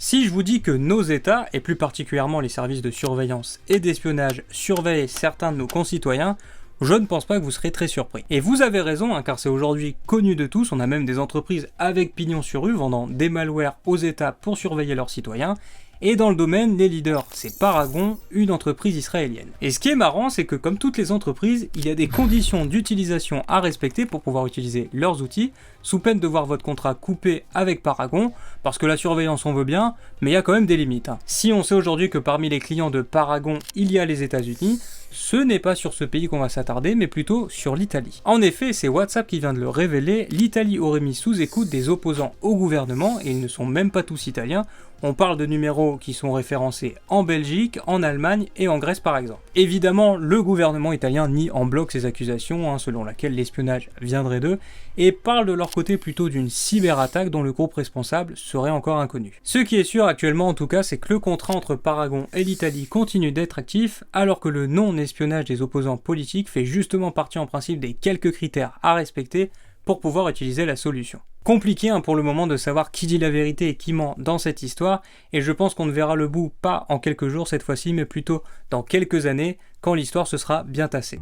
Si je vous dis que nos États, et plus particulièrement les services de surveillance et d'espionnage, surveillent certains de nos concitoyens, je ne pense pas que vous serez très surpris. Et vous avez raison, car c'est aujourd'hui connu de tous, on a même des entreprises avec pignon sur rue vendant des malwares aux États pour surveiller leurs citoyens, et dans le domaine, les leaders, c'est Paragon, une entreprise israélienne. Et ce qui est marrant, c'est que comme toutes les entreprises, il y a des conditions d'utilisation à respecter pour pouvoir utiliser leurs outils, sous peine de voir votre contrat coupé avec Paragon, parce que la surveillance on veut bien, mais il y a quand même des limites. Si on sait aujourd'hui que parmi les clients de Paragon, il y a les États-Unis, ce n'est pas sur ce pays qu'on va s'attarder, mais plutôt sur l'Italie. En effet, c'est WhatsApp qui vient de le révéler, l'Italie aurait mis sous écoute des opposants au gouvernement, et ils ne sont même pas tous italiens. On parle de numéros qui sont référencés en Belgique, en Allemagne et en Grèce par exemple. Évidemment, le gouvernement italien nie en bloc ces accusations, selon laquelle l'espionnage viendrait d'eux, et parle de leur côté plutôt d'une cyberattaque dont le groupe responsable serait encore inconnu. Ce qui est sûr actuellement en tout cas, c'est que le contrat entre Paragon et l'Italie continue d'être actif, alors que le non-espionnage des opposants politiques fait justement partie en principe des quelques critères à respecter pour pouvoir utiliser la solution. Compliqué pour le moment de savoir qui dit la vérité et qui ment dans cette histoire, et je pense qu'on ne verra le bout pas en quelques jours cette fois-ci, mais plutôt dans quelques années, quand l'histoire se sera bien tassée.